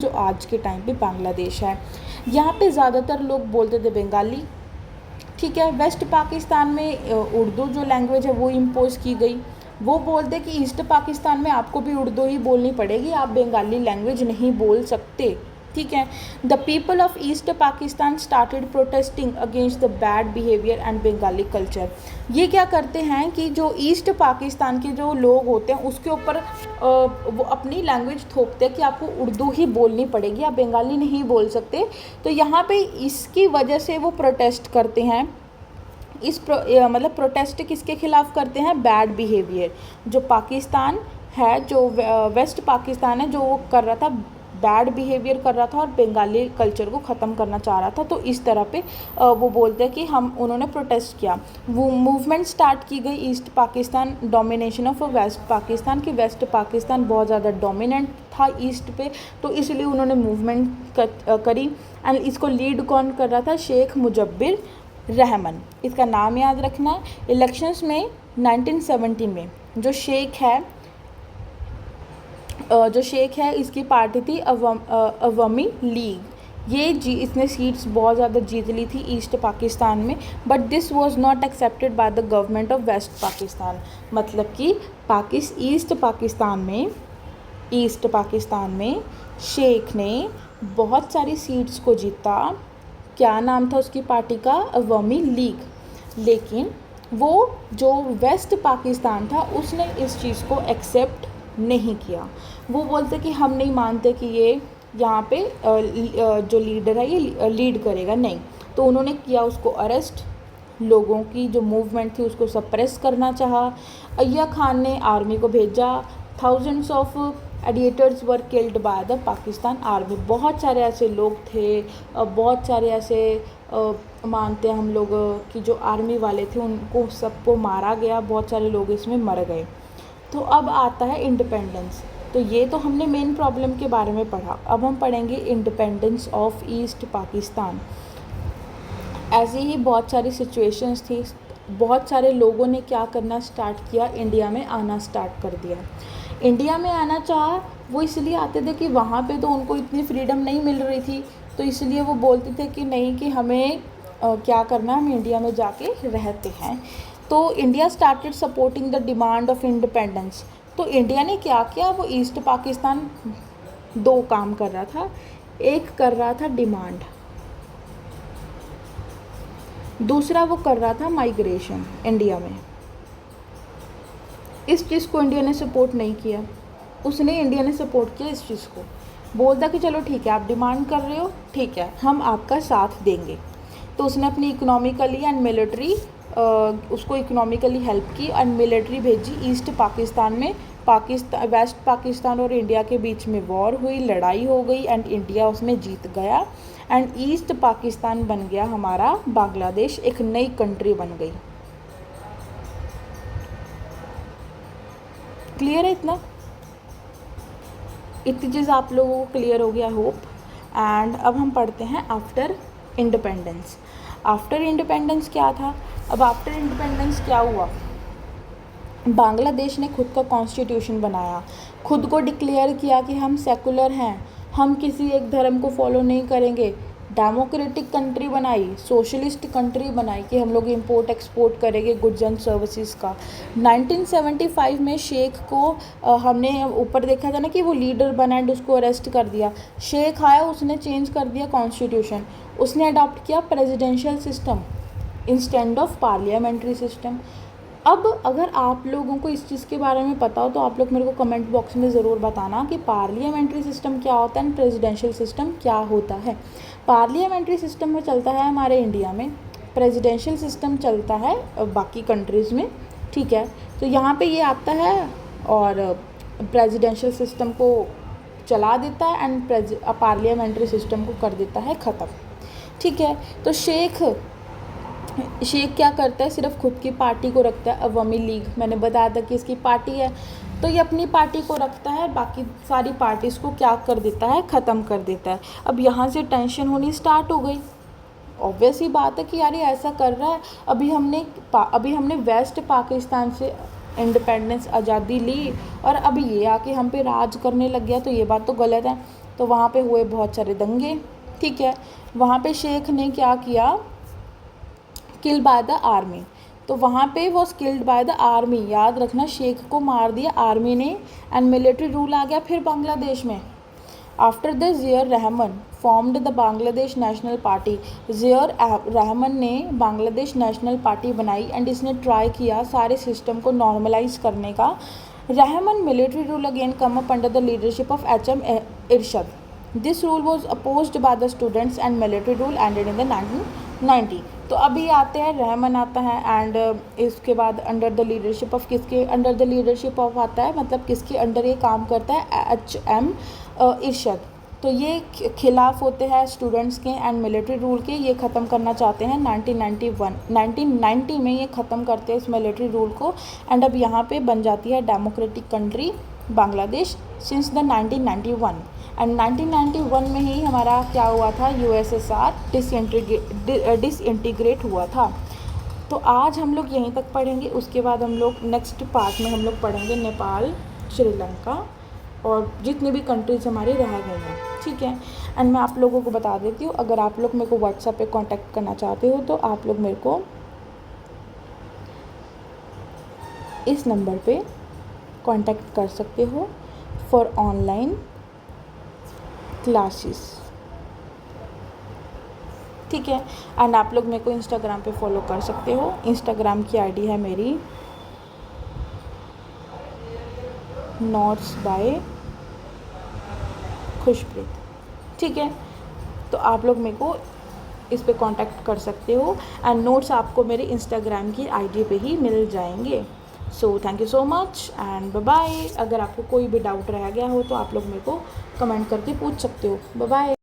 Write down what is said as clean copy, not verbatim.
जो आज के टाइम पे बांग्लादेश है। यहाँ पे ज़्यादातर लोग बोलते थे बंगाली, ठीक है। वेस्ट पाकिस्तान में उर्दू जो लैंग्वेज है वो इम्पोज की गई। वो बोलते कि ईस्ट पाकिस्तान में आपको भी उर्दू ही बोलनी पड़ेगी, आप बंगाली लैंग्वेज नहीं बोल सकते, ठीक है। The people of east Pakistan started protesting against the bad behaviour and Bengali culture. ये क्या करते हैं कि जो ईस्ट पाकिस्तान के जो लोग होते हैं उसके ऊपर वो अपनी लैंग्वेज थोपते हैं कि आपको उर्दू ही बोलनी पड़ेगी, आप बंगाली नहीं बोल सकते। तो यहाँ पे इसकी वजह से वो प्रोटेस्ट करते हैं। मतलब प्रोटेस्ट किसके खिलाफ करते हैं? Bad behaviour. जो पाकिस्तान है, जो वेस्ट पाकिस्तान है, जो वो कर रहा था, बैड बिहेवियर कर रहा था और बंगाली कल्चर को ख़त्म करना चाह रहा था। तो इस तरह पे वो बोलते हैं कि उन्होंने प्रोटेस्ट किया। वो मूवमेंट स्टार्ट की गई east Pakistan domination of west Pakistan, कि वेस्ट पाकिस्तान बहुत ज़्यादा डोमिनेंट था ईस्ट पे, तो इसलिए उन्होंने मूवमेंट करी। एंड इसको लीड कौन कर रहा था? शेख मुजब्बिर रहमान। इसका नाम याद रखना। इलेक्शंस में 1970 में जो शेख है इसकी पार्टी थी अवामी लीग। इसने सीट्स बहुत ज़्यादा जीत ली थी ईस्ट पाकिस्तान में, but this was not accepted by the government of west Pakistan. मतलब कि ईस्ट पाकिस्तान में शेख ने बहुत सारी सीट्स को जीता। क्या नाम था उसकी पार्टी का? अवामी लीग। लेकिन वो जो वेस्ट पाकिस्तान था उसने इस चीज़ को एक्सेप्ट नहीं किया। वो बोलते कि हम नहीं मानते कि ये यहाँ पे जो लीडर है ये लीड करेगा, नहीं। तो उन्होंने किया उसको अरेस्ट, लोगों की जो मूवमेंट थी उसको सप्रेस करना चाहा। अय्या खान ने आर्मी को भेजा। Thousands of agitators were killed by the Pakistan army. बहुत सारे ऐसे लोग थे, बहुत सारे ऐसे मानते हैं हम लोग कि जो आर्मी वाले थे उनको सबको मारा गया, बहुत सारे लोग इसमें मर गए। तो अब आता है इंडिपेंडेंस। तो ये तो हमने मेन प्रॉब्लम के बारे में पढ़ा। अब हम पढ़ेंगे इंडिपेंडेंस ऑफ ईस्ट पाकिस्तान। ऐसी ही बहुत सारी सिचुएशंस थी। बहुत सारे लोगों ने क्या करना स्टार्ट किया? इंडिया में आना स्टार्ट कर दिया। इंडिया में आना चाहा, वो इसलिए आते थे कि वहाँ पे तो उनको इतनी फ्रीडम नहीं मिल रही थी, तो इसलिए वो बोलते थे कि नहीं, कि हमें क्या करना, हम इंडिया में जाके रहते हैं। तो India started supporting the demand of independence. तो इंडिया ने क्या किया? वो ईस्ट पाकिस्तान दो काम कर रहा था। एक कर रहा था डिमांड, दूसरा वो कर रहा था माइग्रेशन इंडिया में। इस चीज़ को इंडिया ने सपोर्ट नहीं किया। इंडिया ने सपोर्ट किया इस चीज़ को। बोलता कि चलो ठीक है, आप डिमांड कर रहे हो, ठीक है, हम आपका साथ देंगे। तो उसने अपनी इकोनॉमिकली एंड मिलिट्री उसको इकोनॉमिकली हेल्प की एंड मिलिट्री भेजी ईस्ट पाकिस्तान में। वेस्ट पाकिस्तान और इंडिया के बीच में वॉर हुई, लड़ाई हो गई एंड इंडिया उसमें जीत गया एंड ईस्ट पाकिस्तान बन गया हमारा बांग्लादेश, एक नई कंट्री बन गई। क्लियर है? इतनी चीज़ आप लोगों को क्लियर हो गया, होप। एंड अब हम पढ़ते हैं आफ्टर इंडिपेंडेंस। आफ्टर इंडिपेंडेंस क्या था? अब आफ्टर इंडिपेंडेंस क्या हुआ? बांग्लादेश ने खुद का कॉन्स्टिट्यूशन बनाया, खुद को डिक्लेयर किया कि हम सेकुलर हैं, हम किसी एक धर्म को फॉलो नहीं करेंगे। डेमोक्रेटिक कंट्री बनाई, सोशलिस्ट कंट्री बनाई कि हम लोग इंपोर्ट एक्सपोर्ट करेंगे गुड्स एंड सर्विसेज का। 1975 में शेख को हमने ऊपर देखा था ना कि वो लीडर बना एंड उसको अरेस्ट कर दिया। शेख आया, उसने चेंज कर दिया कॉन्स्टिट्यूशन। उसने अडॉप्ट किया presidential system instead of parliamentary system. अब अगर आप लोगों को इस चीज़ के बारे में पता हो तो आप लोग मेरे को कमेंट बॉक्स में ज़रूर बताना कि पार्लियामेंट्री सिस्टम क्या होता है एंड प्रेसिडेंशियल सिस्टम क्या होता है। पार्लियामेंट्री सिस्टम में चलता है हमारे इंडिया में, प्रेसिडेंशियल सिस्टम चलता है बाकी कंट्रीज़ में, ठीक है। तो यहाँ पे ये आता है और प्रेसिडेंशियल सिस्टम को चला देता है एंड पार्लियामेंट्री सिस्टम को कर देता है ख़त्म, ठीक है। तो शेख क्या करता है? सिर्फ खुद की पार्टी को रखता है, अवामी लीग। मैंने बताया था कि इसकी पार्टी है, तो ये अपनी पार्टी को रखता है, बाकी सारी पार्टीज़ को क्या कर देता है? ख़त्म कर देता है। अब यहाँ से टेंशन होनी स्टार्ट हो गई। ऑब्वियस ही बात है कि यार ये ऐसा कर रहा है। अभी हमने वेस्ट पाकिस्तान से इंडिपेंडेंस आज़ादी ली और अब ये आके हम पे राज करने लग गया, तो ये बात तो गलत है। तो वहाँ पे हुए बहुत सारे दंगे, ठीक है। वहाँ पे शेख ने क्या किया, किल बाय द आर्मी, तो वहाँ पे was killed by the army, याद रखना शेख को मार दिया आर्मी ने, एंड मिलिट्री रूल आ गया फिर बांग्लादेश में। After this Ziaur Rahman formed the Bangladesh national party, Ziaur Rahman ने बांग्लादेश नेशनल पार्टी बनाई एंड इसने ट्राई किया सारे सिस्टम को नॉर्मलाइज करने का। Rahman military rule again come up under the leadership of HM Ershad, this rule was opposed by the students and military rule ended in the 1990। तो अभी आते हैं रहमान आता है एंड इसके बाद अंडर द लीडरशिप ऑफ किसके अंडर द लीडरशिप ऑफ आता है, मतलब किसके अंडर ये काम करता है, HM इरशद। तो ये खिलाफ होते हैं स्टूडेंट्स के एंड मिलिट्री रूल के, ये ख़त्म करना चाहते हैं 1990 में ये ख़त्म करते हैं इस मिलिट्री रूल को, एंड अब यहाँ पे बन जाती है democratic country Bangladesh since the 1991। And 1991 में ही हमारा क्या हुआ था, USSR डिसइंटीग्रेट हुआ था। तो आज हम लोग यहीं तक पढ़ेंगे, उसके बाद हम लोग नेक्स्ट पार्ट में हम लोग पढ़ेंगे नेपाल, श्रीलंका और जितनी भी कंट्रीज हमारी रह गई हैं, ठीक है। एंड मैं आप लोगों को बता देती हूँ, अगर आप लोग मेरे को व्हाट्सएप पे कांटेक्ट करना चाहते हो तो आप लोग मेरे को इस नंबर पे कांटेक्ट कर सकते हो फॉर ऑनलाइन क्लासेस, ठीक है। एंड आप लोग मेरे को इंस्टाग्राम पे फॉलो कर सकते हो, इंस्टाग्राम की आईडी है मेरी नोट्स बाय खुशप्रीत, ठीक है। तो आप लोग मेरे को इस पे कांटेक्ट कर सकते हो एंड नोट्स आपको मेरे इंस्टाग्राम की आईडी पे ही मिल जाएंगे। So thank you so much and bye bye. अगर आपको कोई भी डाउट रह गया हो तो आप लोग मेरे को कमेंट करके पूछ सकते हो। Bye bye.